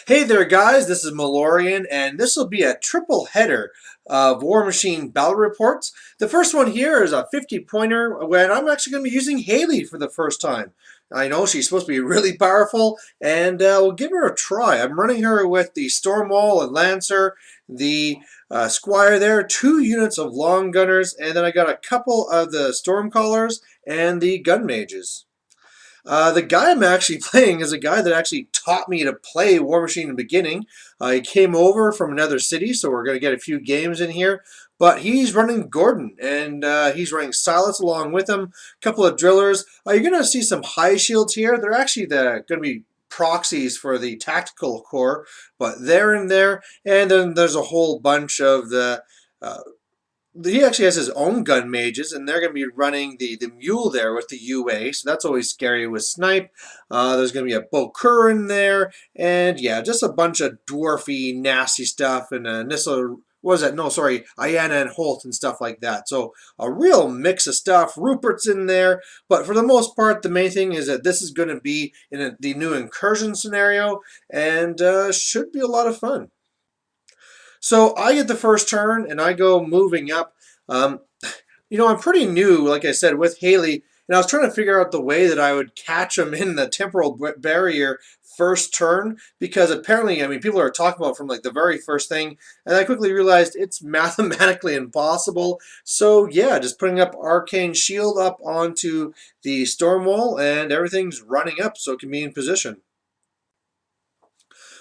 Hey there, guys. This is Malorian, and this will be a triple header of War Machine battle reports. The first one here is a 50-pointer when I'm actually going to be using Haley for the first time. I know she's supposed to be really powerful, and we'll give her a try. I'm running her with the Stormwall and Lancer, the Squire there, 2 units of Long Gunners, and then I got a couple of the Stormcallers and the Gun Mages. The guy I'm actually playing is a guy that actually taught me to play War Machine in the beginning. He came over from another city, so we're going to get a few games in here. But he's running Gordon, and he's running Silas along with him. A couple of drillers. You're going to see some high shields here. They're actually going to be proxies for the tactical core, but they're in there. And then there's a whole bunch of the he actually has his own gun mages, and they're going to be running the mule there with the UA, so that's always scary with snipe. There's going to be a Bokur in there, and yeah, just a bunch of dwarfy, nasty stuff, and Nissa, what was that? No, sorry, Ayana and Holt and stuff like that. So a real mix of stuff. Rupert's in there, but for the most part, the main thing is that this is going to be in the new incursion scenario, and should be a lot of fun. So I get the first turn and I go moving up. Um, I'm pretty new, like I said, with Haley, and I was trying to figure out the way that I would catch him in the temporal barrier first turn, because apparently, people are talking about from like the very first thing, and I quickly realized it's mathematically impossible. So yeah, just putting up Arcane Shield up onto the Stormwall, and everything's running up so it can be in position.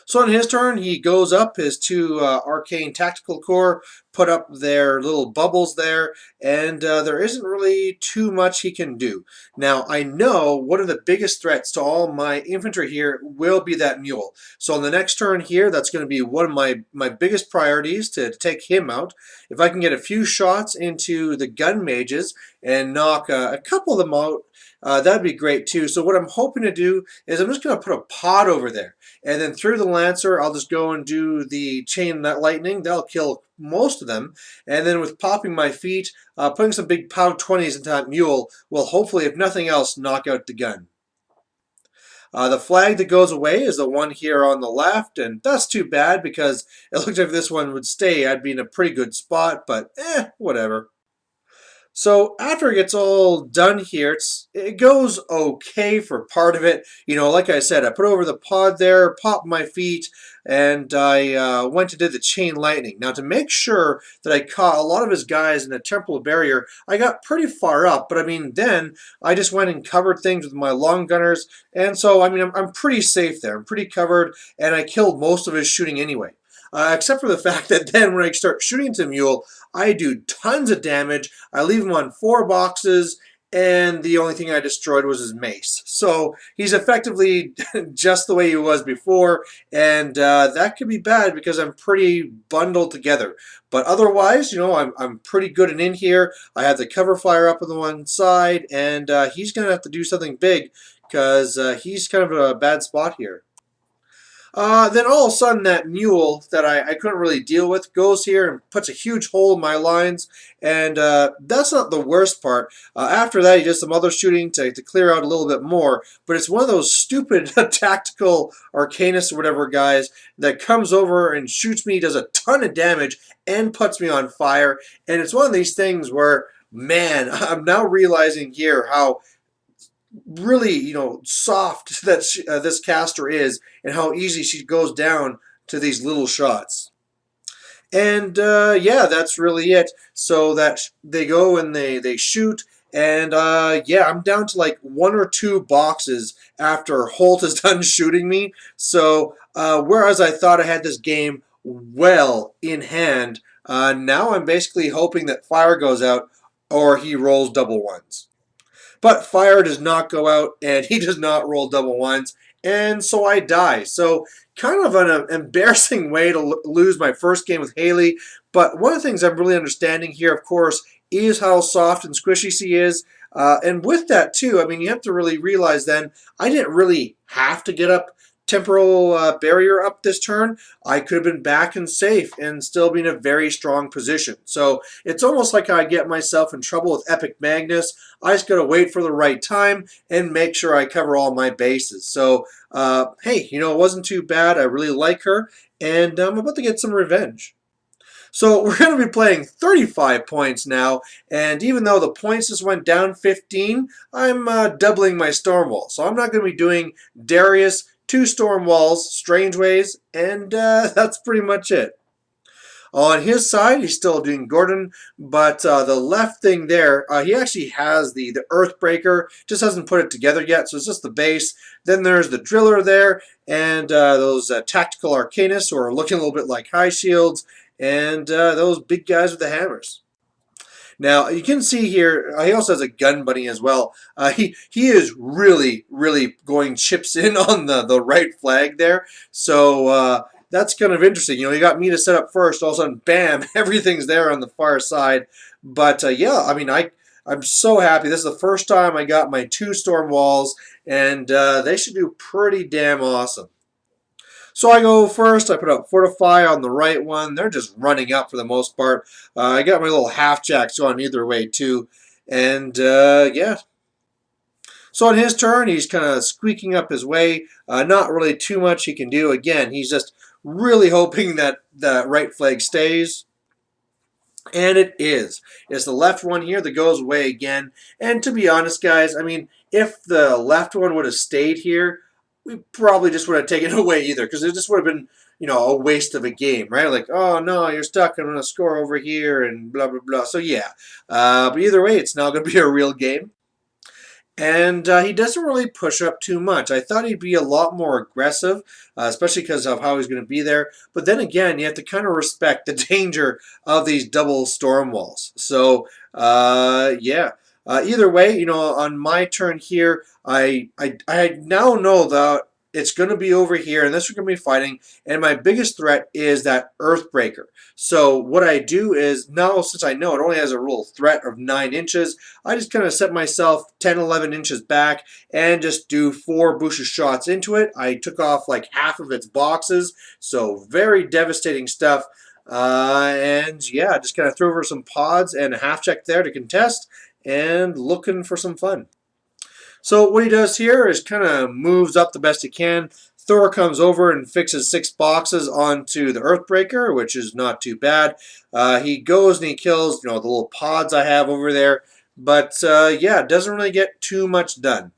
So on his turn, he goes up. His 2 Arcane Tactical Core put up their little bubbles there, and there isn't really too much he can do. Now, I know one of the biggest threats to all my infantry here will be that mule. So on the next turn here, that's going to be one of my biggest priorities to take him out. If I can get a few shots into the gun mages and knock a couple of them out, that'd be great too. So what I'm hoping to do is I'm just going to put a pod over there. And then through the Lancer, I'll just go and do the chain lightning. That'll kill most of them. And then with popping my feet, putting some big POW 20s into that mule will hopefully, if nothing else, knock out the gun. The flag that goes away is the one here on the left, and that's too bad because it looks like if this one would stay, I'd be in a pretty good spot, but whatever. So after it gets all done here, it goes okay for part of it. Like I said, I put over the pod there, popped my feet, and I went to do the chain lightning. Now to make sure that I caught a lot of his guys in the temporal barrier, I got pretty far up. But then I just went and covered things with my long gunners, and so I'm pretty safe there. I'm pretty covered, and I killed most of his shooting anyway. Except for the fact that then when I start shooting to Mule, I do tons of damage. I leave him on 4 boxes, and the only thing I destroyed was his mace. So he's effectively just the way he was before, and that could be bad because I'm pretty bundled together. But otherwise, I'm pretty good and in here. I have the cover fire up on the one side, and he's going to have to do something big because he's kind of in a bad spot here. Then all of a sudden that mule that I couldn't really deal with goes here and puts a huge hole in my lines, and that's not the worst part. After that he does some other shooting to clear out a little bit more, but it's one of those stupid tactical arcanists or whatever guys that comes over and shoots me, does a ton of damage, and puts me on fire, and it's one of these things where, man, I'm now realizing here how really, soft that this caster is, and how easy she goes down to these little shots. And yeah, that's really it. So that they go and they shoot, and yeah, I'm down to like 1 or 2 boxes after Holt is done shooting me. So whereas I thought I had this game well in hand, now I'm basically hoping that fire goes out or he rolls double ones. But fire does not go out, and he does not roll double ones, and so I die. So kind of an embarrassing way to lose my first game with Haley. But one of the things I'm really understanding here, of course, is how soft and squishy she is. And with that, too, you have to really realize then, I didn't really have to get up temporal barrier up this turn, I could have been back and safe and still be in a very strong position. So it's almost like I get myself in trouble with Epic Magnus. I just got to wait for the right time and make sure I cover all my bases. So, hey, it wasn't too bad. I really like her, and I'm about to get some revenge. So we're going to be playing 35 points now, and even though the points just went down 15, I'm doubling my Stormwall. So I'm not going to be doing Darius, 2 Stormwalls, Strange Ways, and that's pretty much it. On his side, he's still doing Gordon, but the left thing there, he actually has the Earthbreaker, just hasn't put it together yet, so it's just the base. Then there's the Driller there, and those Tactical Arcanists, who are looking a little bit like High Shields, and those big guys with the hammers. Now, you can see here, he also has a gun bunny as well. He is really, really going chips in on the right flag there. So that's kind of interesting. You got me to set up first. All of a sudden, bam, everything's there on the far side. But yeah, I mean, I'm so happy. This is the first time I got my 2 storm walls, and they should do pretty damn awesome. So I go first. I put up Fortify on the right one. They're just running up for the most part. I got my little half jacks going either way too. And yeah. So on his turn, he's kind of squeaking up his way. Not really too much he can do. Again, he's just really hoping that the right flag stays. And it is. It's the left one here that goes away again. And to be honest, guys, I mean, if the left one would have stayed here, we probably just would have taken it away either, because it just would have been, a waste of a game, right? Like, oh, no, you're stuck. I'm going to score over here and blah, blah, blah. So, yeah. But either way, it's now going to be a real game. And he doesn't really push up too much. I thought he'd be a lot more aggressive, especially because of how he's going to be there. But then again, you have to kind of respect the danger of these double storm walls. So, yeah. Either way, on my turn here, I now know that it's going to be over here, and this we're going to be fighting, and my biggest threat is that Earthbreaker. So what I do is, now since I know it only has a real threat of 9 inches, I just kind of set myself 10, 11 inches back and just do 4 Busha shots into it. I took off like half of its boxes, so very devastating stuff. And yeah, just kind of threw over some pods and a half check there to contest, and looking for some fun. So what he does here is kind of moves up the best he can. Thor comes over and fixes 6 boxes onto the Earthbreaker, which is not too bad. He goes and he kills, the little pods I have over there. But yeah, it doesn't really get too much done.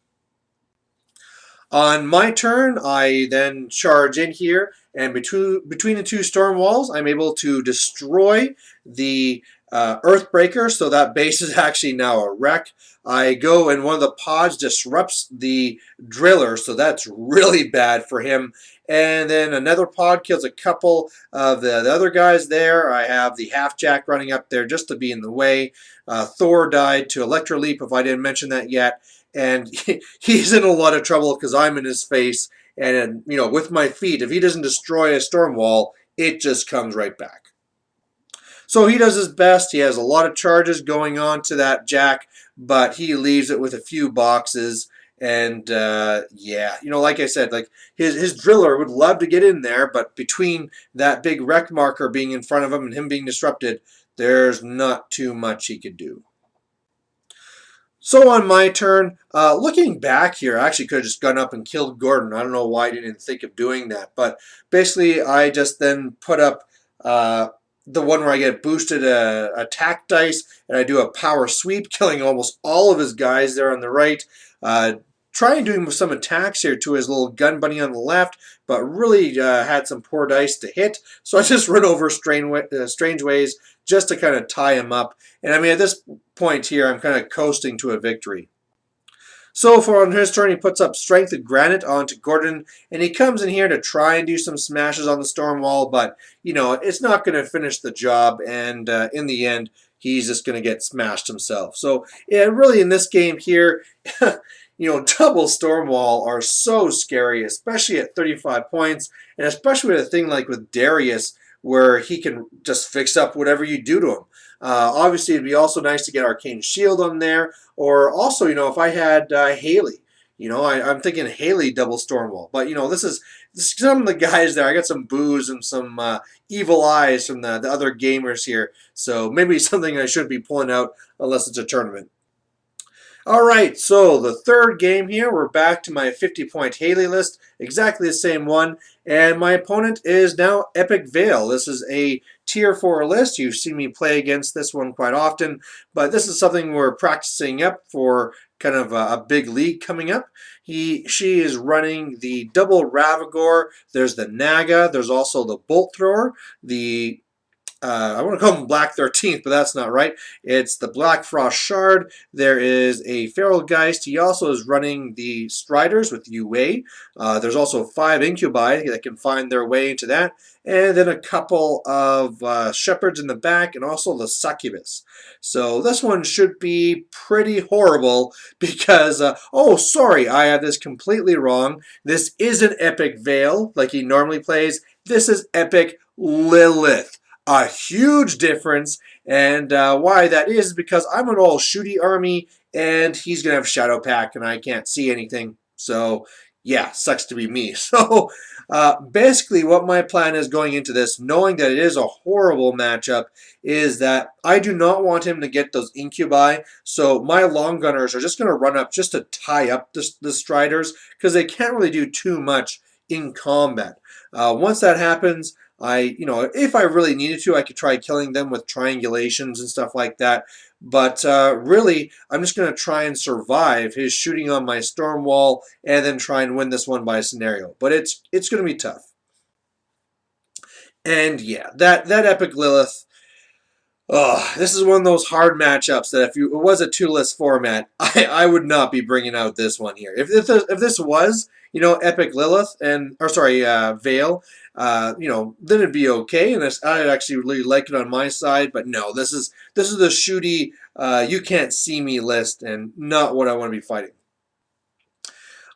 On my turn, I then charge in here, and between the 2 storm walls, I'm able to destroy the Earthbreaker, so that base is actually now a wreck. I go and one of the pods disrupts the Driller, so that's really bad for him. And then another pod kills a couple of the other guys there. I have the half-jack running up there just to be in the way. Thor died to Electroleap, if I didn't mention that yet. And he's in a lot of trouble because I'm in his face. And, with my feet, if he doesn't destroy a storm wall, it just comes right back. So he does his best. He has a lot of charges going on to that jack, but he leaves it with a few boxes. And yeah, like I said, like his Driller would love to get in there, but between that big wreck marker being in front of him and him being disrupted, there's not too much he could do. So on my turn, looking back here, I actually could have just gone up and killed Gordon. I don't know why I didn't think of doing that, but basically I just then put up the one where I get boosted attack dice, and I do a power sweep, killing almost all of his guys there on the right. Trying doing some attacks here to his little gun bunny on the left, but really had some poor dice to hit. So I just run over Strange Ways just to kind of tie him up. And I mean, at this point here, I'm kind of coasting to a victory. So for on his turn, he puts up Strength of Granite onto Gordon, and he comes in here to try and do some smashes on the storm wall, but, it's not going to finish the job, and in the end, he's just going to get smashed himself. So, yeah, really in this game here, double storm wall are so scary, especially at 35 points, and especially with a thing like with Darius, where he can just fix up whatever you do to him. Obviously, it'd be also nice to get Arcane Shield on there, or also, if I had Haley. I'm thinking Haley double Stormwall. But, this is some of the guys there, I got some boos and some evil eyes from the other gamers here. So maybe something I shouldn't be pulling out unless it's a tournament. All right, so the third game here, we're back to my 50-point Haley list, exactly the same one, and my opponent is now Epic Vale. This is a tier 4 list. You've seen me play against this one quite often, but this is something we're practicing up for kind of a big league coming up. She is running the double Ravagore, there's the Naga, there's also the Bolt Thrower, the I want to call him Black 13th, but that's not right. It's the Black Frost Shard. There is a Feral Geist. He also is running the Striders with UA. There's also 5 Incubi that can find their way into that. And then a couple of Shepherds in the back, and also the Succubus. So this one should be pretty horrible because, oh, sorry, I have this completely wrong. This isn't Epic Vale like he normally plays. This is Epic Lilith. A huge difference, and why that is because I'm an all shooty army, and he's going to have Shadow Pack, and I can't see anything. So, yeah, sucks to be me. So, basically what my plan is going into this, knowing that it is a horrible matchup, is that I do not want him to get those Incubi, so my Long Gunners are just going to run up just to tie up the Striders, because they can't really do too much in combat. Once that happens, if I really needed to, I could try killing them with triangulations and stuff like that. But really, I'm just going to try and survive his shooting on my Stormwall and then try and win this one by scenario. But it's going to be tough. And yeah, that Epic Lilith, oh, this is one of those hard matchups that if it was a 2-list format, I would not be bringing out this one here. If this was, Epic Lilith Vale, then it'd be okay, and I'd actually really like it on my side. But no, this is the shooty, you can't see me list, and not what I want to be fighting.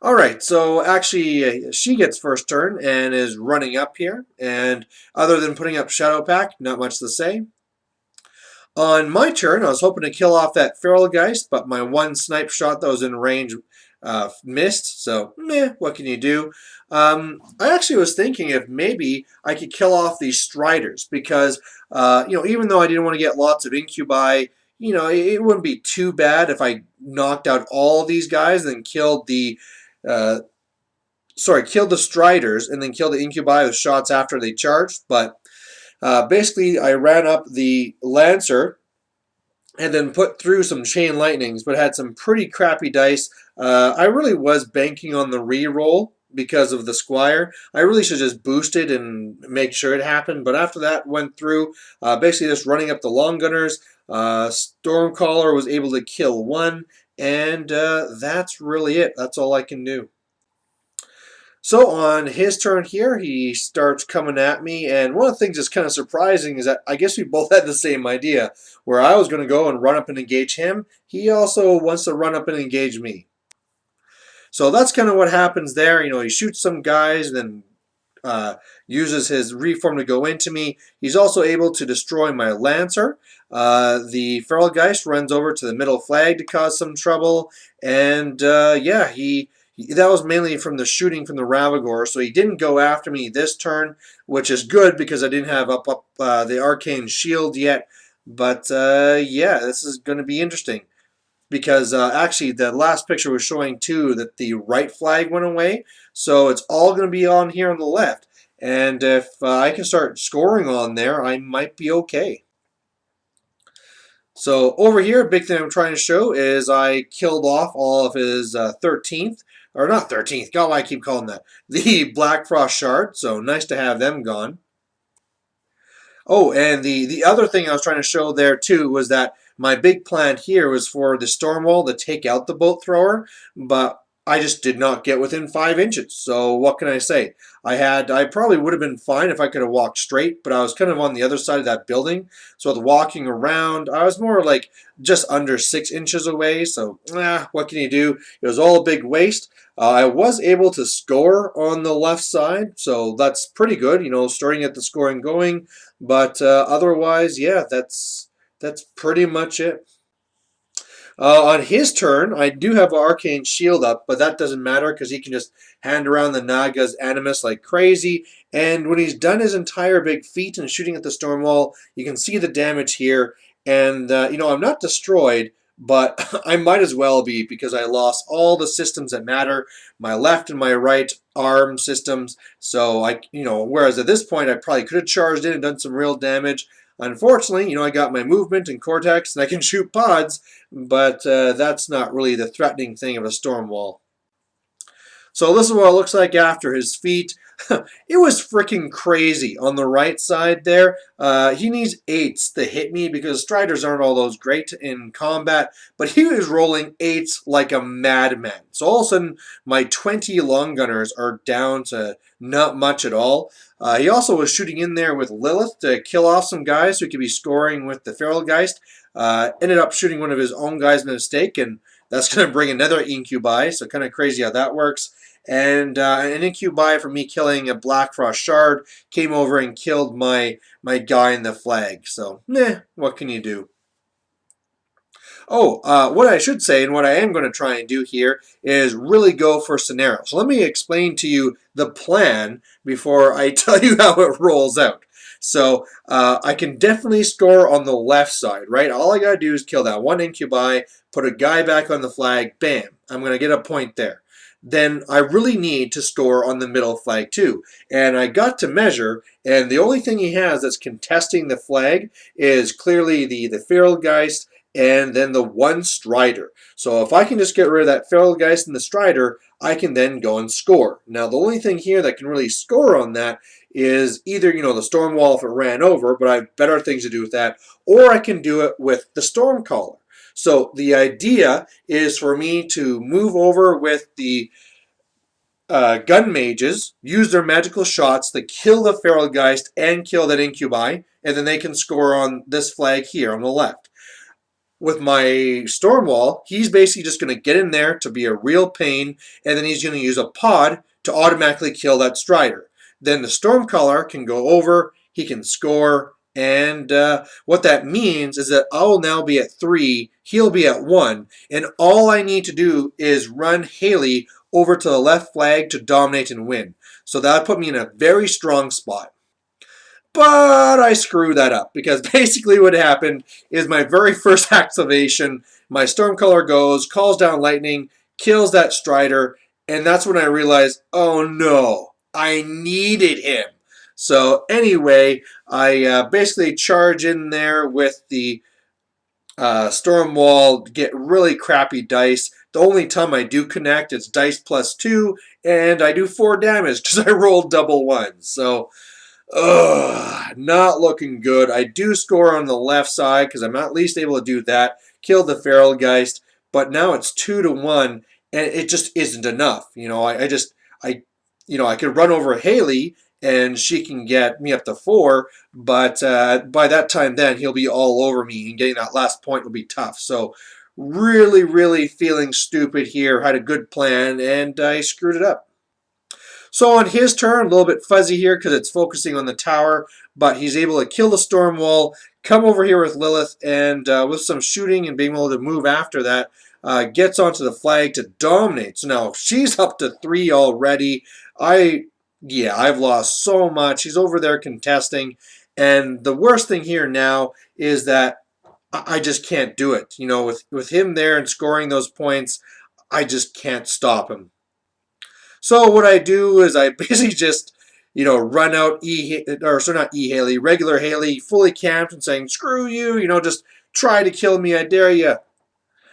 All right, so actually she gets first turn and is running up here, and other than putting up Shadow Pack, not much to say. On my turn, I was hoping to kill off that Feral Geist, but my one snipe shot that was in range missed, so meh, what can you do? I actually was thinking if maybe I could kill off these Striders, because, even though I didn't want to get lots of Incubi, it wouldn't be too bad if I knocked out all of these guys and then killed the Striders and then killed the Incubi with shots after they charged, but basically, I ran up the Lancer and then put through some Chain Lightnings, but had some pretty crappy dice. I really was banking on the re-roll because of the Squire. I really should just boost it and make sure it happened, but after that went through, basically just running up the Long Gunners. Stormcaller was able to kill one, and that's really it. That's all I can do. So on his turn here, he starts coming at me, and one of the things that's kind of surprising is that I guess we both had the same idea, where I was going to go and run up and engage him. He also wants to run up and engage me. So that's kind of what happens there. He shoots some guys, then uses his reform to go into me. He's also able to destroy my Lancer. The Feral Geist runs over to the middle flag to cause some trouble, and yeah, that was mainly from the shooting from the Ravagore, so he didn't go after me this turn, which is good because I didn't have up the Arcane Shield yet. But yeah, this is going to be interesting because actually the last picture was showing too that the right flag went away, so it's all going to be on here on the left. And if I can start scoring on there, I might be okay. So over here, a big thing I'm trying to show is I killed off all of his 13th. Or not 13th, God, why I keep calling that. The Black Frost Shard, so nice to have them gone. Oh, and the other thing I was trying to show there too was that my big plan here was for the Stormwall to take out the Bolt Thrower, but I just did not get within 5 inches. So what can I say? I probably would have been fine if I could have walked straight, but I was kind of on the other side of that building. So with walking around, I was more like just under 6 inches away. So what can you do? It was all a big waste. I was able to score on the left side, so that's pretty good, starting at the scoring going. But otherwise, yeah, that's pretty much it. On his turn, I do have an Arcane Shield up, but that doesn't matter because he can just hand around the Naga's Animus like crazy. And when he's done his entire big feat and shooting at the Stormwall, you can see the damage here. And, I'm not destroyed, but I might as well be because I lost all the systems that matter, my left and my right arm systems. So, whereas at this point I probably could have charged in and done some real damage. Unfortunately, I got my movement and Cortex and I can shoot pods, but that's not really the threatening thing of a Stormwall. So this is what it looks like after his feat. It was freaking crazy on the right side there. He needs 8s to hit me because Striders aren't all those great in combat, but he was rolling 8s like a madman. So all of a sudden, my 20 long gunners are down to not much at all. He also was shooting in there with Lilith to kill off some guys who could be scoring with the Feral Geist. Ended up shooting one of his own guys by mistake, and that's going to bring another Incubi, so kind of crazy how that works. And an Incubi from me killing a Blackfrost Shard came over and killed my guy in the flag. So, what can you do? Oh, what I should say, and what I am going to try and do here, is really go for scenarios. So let me explain to you the plan before I tell you how it rolls out. So I can definitely score on the left side, right? All I got to do is kill that one Incubi, put a guy back on the flag, bam, I'm going to get a point there. Then I really need to score on the middle flag too. And I got to measure, and the only thing he has that's contesting the flag is clearly the Feral Geist and then the one Strider. So if I can just get rid of that Feral Geist and the Strider, I can then go and score. Now the only thing here that can really score on that is either, the Stormwall if it ran over, but I have better things to do with that, or I can do it with the Stormcaller. So the idea is for me to move over with the gun mages, use their magical shots to kill the Feral Geist and kill that Incubi, and then they can score on this flag here on the left. With my Stormwall, he's basically just going to get in there to be a real pain, and then he's going to use a pod to automatically kill that Strider. Then the Stormcaller can go over, he can score, and what that means is that I'll now be at 3, he'll be at 1, and all I need to do is run Haley over to the left flag to dominate and win. So that put me in a very strong spot. But I screwed that up because basically what happened is my very first activation, my Stormcaller goes, calls down lightning, kills that Strider, and that's when I realized, oh no, I needed him. So anyway, I basically charge in there with the Stormwall, get really crappy dice. The only time I do connect, it's dice +2, and I do 4 damage because I rolled double ones. So, not looking good. I do score on the left side because I'm at least able to do that. Kill the Feral Geist, but now it's 2-1, and it just isn't enough. I could run over Haley and she can get me up to 4, but by that time then he'll be all over me and getting that last point will be tough. So really, really feeling stupid here. Had a good plan and I screwed it up. So on his turn, a little bit fuzzy here because it's focusing on the tower, but he's able to kill the Stormwall, come over here with Lilith, and with some shooting and being able to move after that, gets onto the flag to dominate. So now she's up to 3 already. I've lost so much. He's over there contesting. And the worst thing here now is that I just can't do it. With him there and scoring those points, I just can't stop him. So what I do is I basically just, run out Haley, regular Haley, fully camped and saying, screw you, just try to kill me, I dare you.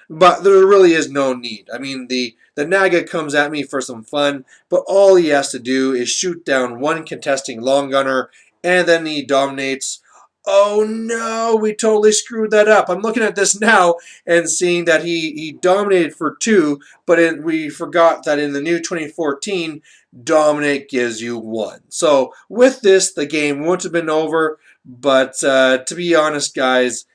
But there really is no need. I mean, the Naga comes at me for some fun, but all he has to do is shoot down one contesting long gunner, and then he dominates. Oh no, we totally screwed that up. I'm looking at this now and seeing that he dominated for 2, but we forgot that in the new 2014, dominate gives you 1. So with this, the game wouldn't have been over, but to be honest, guys,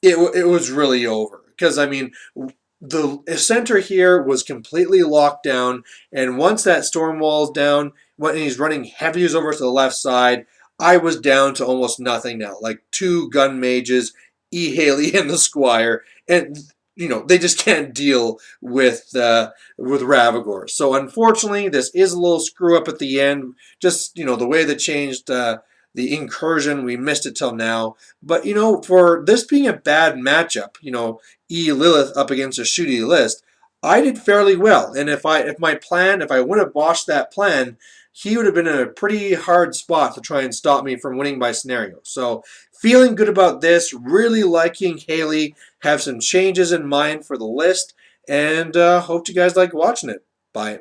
it was really over. Because, the center here was completely locked down, and once that Stormwall's down, when he's running heavies over to the left side, I was down to almost nothing now, like 2 gun mages, E. Haley, and the Squire. And, they just can't deal with Ravagore. So unfortunately, this is a little screw up at the end. Just the way they changed the incursion, we missed it till now. But for this being a bad matchup, E Lilith up against a shooty list, I did fairly well. And if I would have botched that plan, he would have been in a pretty hard spot to try and stop me from winning by scenario. So feeling good about this, really liking Haley, have some changes in mind for the list, and hope you guys like watching it. Bye.